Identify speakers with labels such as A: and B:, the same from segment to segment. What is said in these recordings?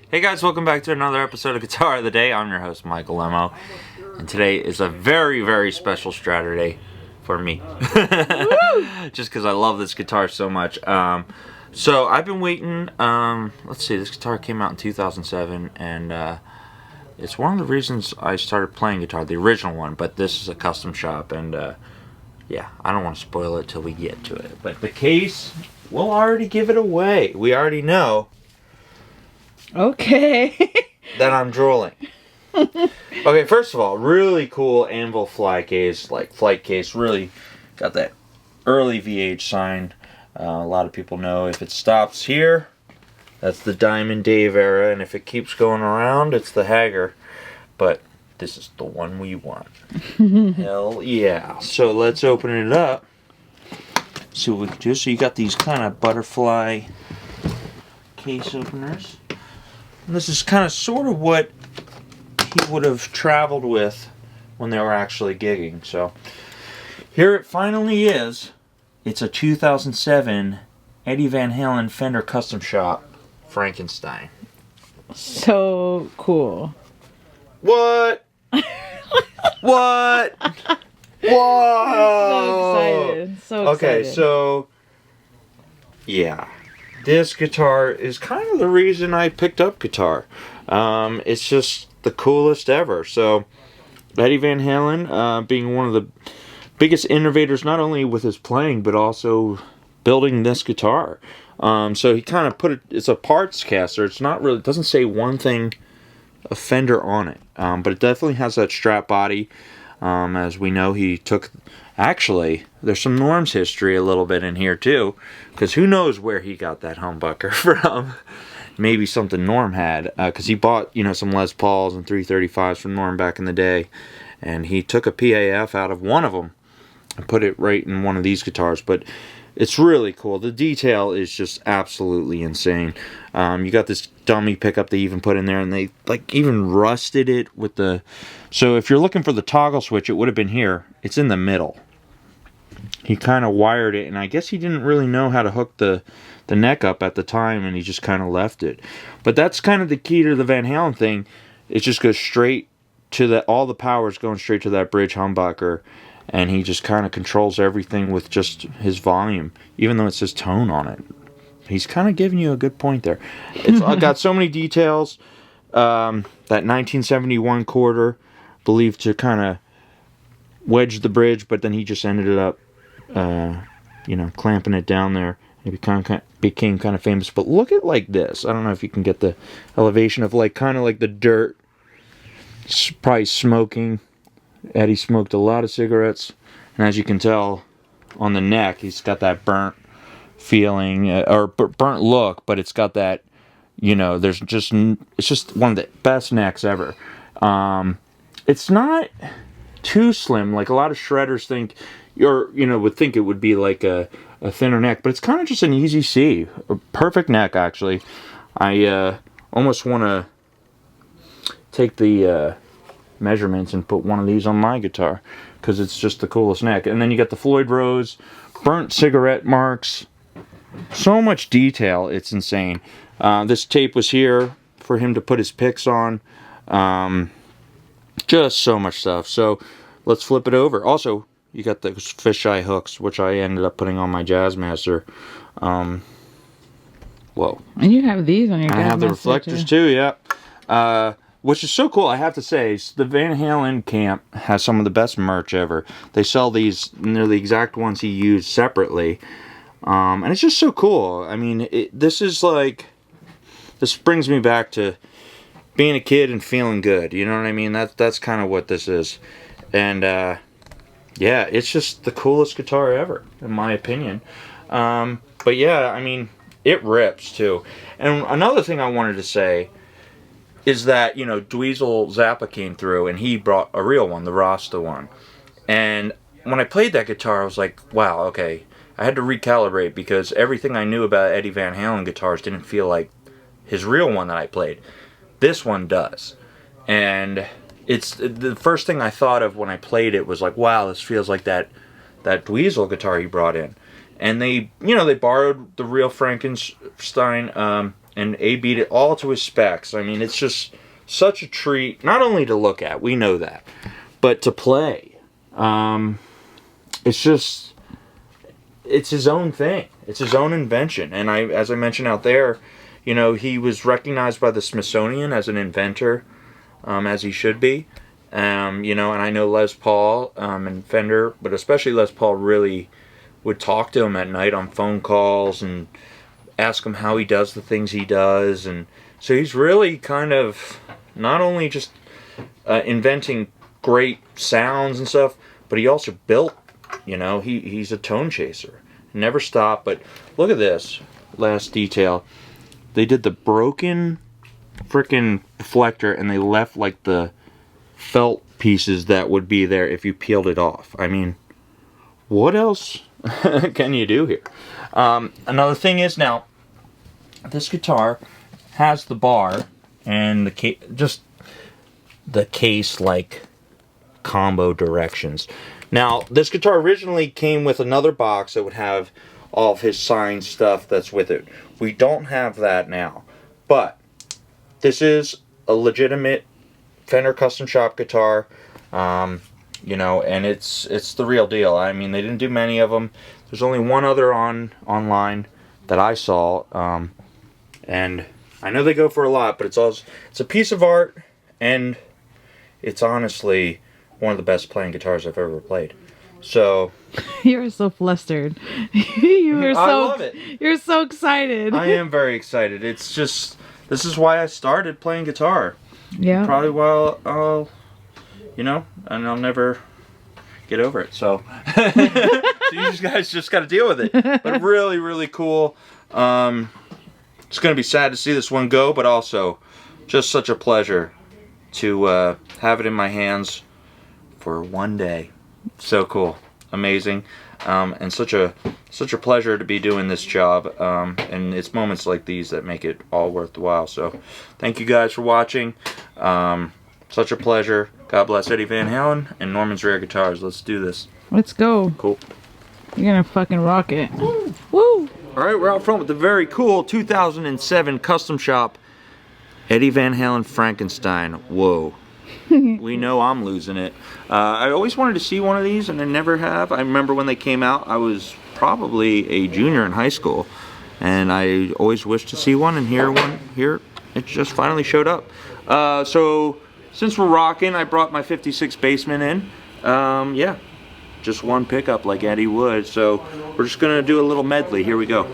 A: Hey guys, welcome back to another episode of Guitar of the Day. I'm your host, Michael Lemmo, and today is a very, very special Saturday for me. Just because I love this guitar so much. So I've been waiting. Let's see, this guitar came out in 2007, and it's one of the reasons I started playing guitar, the original one, but this is a custom shop, and yeah, I don't want to spoil it till we get to it. But the case, we'll already give it away. We already know.
B: Okay.
A: That I'm drooling. Okay, first of all, really cool anvil fly case, like flight case. Really got that early VH sign. A lot of people know if it stops here, that's the Diamond Dave era, and if it keeps going around, it's the Hager. But this is the one we want. Hell yeah. So let's open it up. See what we can do. So you got these kind of butterfly case openers. And this is kind of sort of what he would have traveled with when they were actually gigging. So here it finally is. It's a 2007 Eddie Van Halen Fender Custom Shop Frankenstein.
B: So cool.
A: What? What? Whoa!
B: So excited.
A: Okay, so yeah. This guitar is kind of the reason I picked up guitar. It's just the coolest ever. So, Eddie Van Halen, being one of the biggest innovators, not only with his playing, but also building this guitar. So he kind of put it, it's a parts caster. It's not really, it doesn't say one thing, a Fender on it. But it definitely has that strap body. As we know, he took... Actually, there's some Norm's history a little bit in here too, because who knows where he got that humbucker from. Maybe something Norm had, because he bought, some Les Pauls and 335s from Norm back in the day, and he took a PAF out of one of them and put it right in one of these guitars. But it's really cool. The detail is just absolutely insane. You got this dummy pickup they even put in there, and they even rusted it with the... So if you're looking for the toggle switch, it would have been here. It's in the middle. He kind of wired it, and I guess he didn't really know how to hook the neck up at the time, and he just kind of left it. But that's kind of the key to the Van Halen thing. It just goes straight to all the power's going straight to that bridge humbucker, and he just kind of controls everything with just his volume, even though it says tone on it. He's kind of giving you a good point there. It's got so many details. That 1971 quarter, believed to kind of wedge the bridge, but then he just ended up, clamping it down there. It became kind of famous. But look at like this. I don't know if you can get the elevation of kind of like the dirt. It's probably smoking. Eddie smoked a lot of cigarettes, and as you can tell on the neck, he's got that burnt feeling or burnt look, but it's got that, it's just one of the best necks ever. It's not too slim like a lot of shredders think, or would think it would be like a thinner neck, but it's kind of just an easy C, a perfect neck actually. I almost want to take the measurements and put one of these on my guitar because it's just the coolest neck. And then you got the Floyd Rose, burnt cigarette marks, so much detail, it's insane. This tape was here for him to put his picks on. Just so much stuff. So let's flip it over. Also, you got the fisheye hooks, which I ended up putting on my Jazzmaster. Whoa.
B: And you have these on your Jazzmaster.
A: I have the reflectors too, yeah. Which is so cool, I have to say. The Van Halen camp has some of the best merch ever. They sell these, and they're the exact ones he used separately. And it's just so cool. I mean, this brings me back to being a kid and feeling good. You know what I mean? That's kind of what this is. And, yeah, it's just the coolest guitar ever, in my opinion. But yeah, I mean, it rips, too. And another thing I wanted to say is that, Dweezil Zappa came through and he brought a real one, the Rasta one. And when I played that guitar, I was like, wow, okay. I had to recalibrate because everything I knew about Eddie Van Halen guitars didn't feel like his real one that I played. This one does. And it's the first thing I thought of when I played it was like, wow, this feels like that Dweezil guitar he brought in. And they borrowed the real Frankenstein and A beat it all to his specs. I mean, it's just such a treat, not only to look at, we know that, but to play. It's just, it's his own thing. It's his own invention. And as I mentioned out there, you know, he was recognized by the Smithsonian as an inventor, as he should be. You know, and I know Les Paul and Fender, but especially Les Paul, really would talk to him at night on phone calls and ask him how he does the things he does. And so he's really kind of not only just inventing great sounds and stuff, but he also built, you know, he's a tone chaser. Never stopped. But look at this last detail. They did the broken freaking deflector, and they left like the felt pieces that would be there if you peeled it off. I mean, what else can you do here? Another thing is, now this guitar has the bar and just the case like combo directions. Now this guitar originally came with another box that would have all of his signed stuff that's with it. We don't have that now, but this is a legitimate Fender custom shop guitar, you know, and it's the real deal. I mean, they didn't do many of them. There's only one other online that I saw, and I know they go for a lot, but it's a piece of art, and it's honestly one of the best playing guitars I've ever played. So
B: You're so flustered. I love it. You're so excited.
A: I am very excited. It's just, this is why I started playing guitar.
B: Yeah.
A: Probably while I'll, you know, and I'll never get over it. So, so you guys just got to deal with it. But really, really cool. It's going to be sad to see this one go, but also just such a pleasure to have it in my hands for one day. So cool, amazing, and such a pleasure to be doing this job. And it's moments like these that make it all worth the while. So, thank you guys for watching. Such a pleasure. God bless Eddie Van Halen and Norman's Rare Guitars. Let's do this.
B: Let's go.
A: Cool.
B: You're gonna fucking rock it. Woo! Woo!
A: All right, we're out front with the very cool 2007 custom shop Eddie Van Halen Frankenstein. Whoa. We know I'm losing it. I always wanted to see one of these, and I never have. I remember when they came out, I was probably a junior in high school, and I always wished to see one, and here it just finally showed up. So since we're rocking, I brought my 56 Bassman in. Yeah, just one pickup like Eddie would. So we're just gonna do a little medley. Here we go.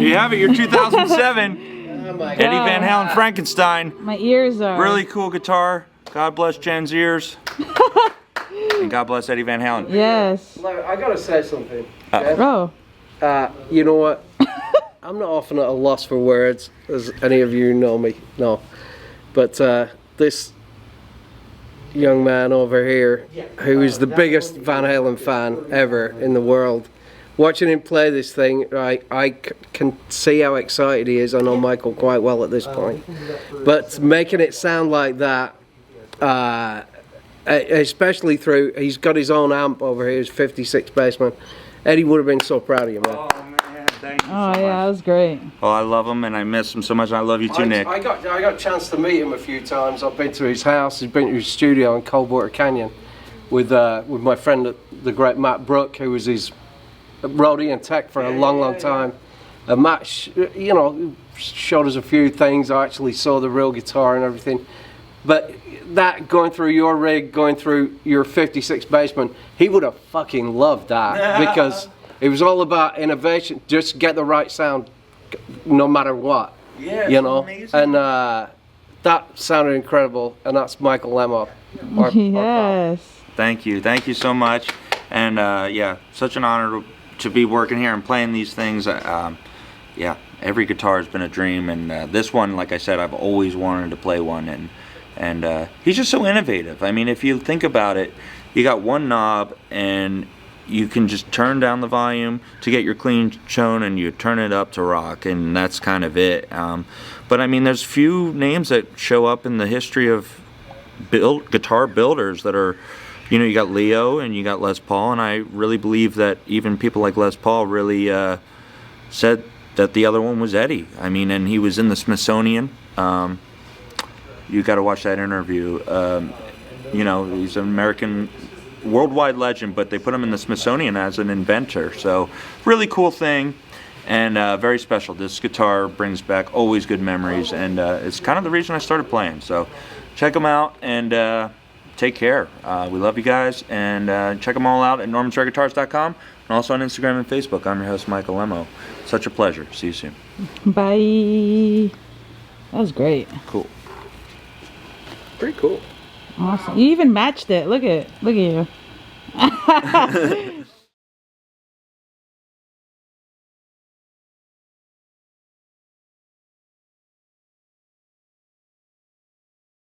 A: you have it, your 2007
C: Oh
A: Eddie Van Halen Frankenstein.
B: My ears are.
A: Really cool guitar. God bless Jen's ears. And God bless Eddie Van Halen.
B: Yes.
C: I gotta say something.
B: Oh.
C: You know what? I'm not often at a loss for words, as any of you know me. No. But this young man over here, who is the biggest Van Halen fan ever in the world, watching him play this thing, I can see how excited he is. I know Michael quite well at this point. But making it sound like that, especially through, he's got his own amp over here, his 56 Bassman. Eddie would have been so proud of you, man.
A: Oh man, thank you so
B: Oh
A: much.
B: yeah, that was great.
A: Oh, I love him and I miss him so much. And I love you too, Nick.
C: I got a chance to meet him a few times. I've been to his house. He's been to his studio in Coldwater Canyon with my friend, the great Matt Brook, who was his roadie and tech for a long time. And Matt, you know, showed us a few things. I actually saw the real guitar and everything. But that, going through your rig, going through your 56 Bassman, he would have fucking loved that, because it was all about innovation. Just get the right sound, no matter what.
A: Yeah,
C: you know.
A: amazing.
C: And that sounded incredible. And that's Michael Lemmo.
B: Yes.
A: Thank you so much. And yeah, such an honor to be working here and playing these things. Yeah, every guitar has been a dream, and this one, like I said, I've always wanted to play one. And he's just so innovative. I mean, if you think about it, you got one knob and you can just turn down the volume to get your clean tone, and you turn it up to rock, and that's kind of it. But I mean, there's few names that show up in the history of guitar builders that are, you know, you got Leo and you got Les Paul, and I really believe that even people like Les Paul really said that the other one was Eddie. I mean, and he was in the Smithsonian. You got to watch that interview. You know, he's an American, worldwide legend, but they put him in the Smithsonian as an inventor. So, really cool thing, and very special. This guitar brings back always good memories, and it's kind of the reason I started playing. So, check them out, and take care. We love you guys, and check them all out at normansrareguitars.com, and also on Instagram and Facebook. I'm your host, Michael Lemmo. Such a pleasure. See you soon.
B: Bye. That was great.
A: Cool.
C: Pretty cool.
B: Awesome. You even matched it. Look at you.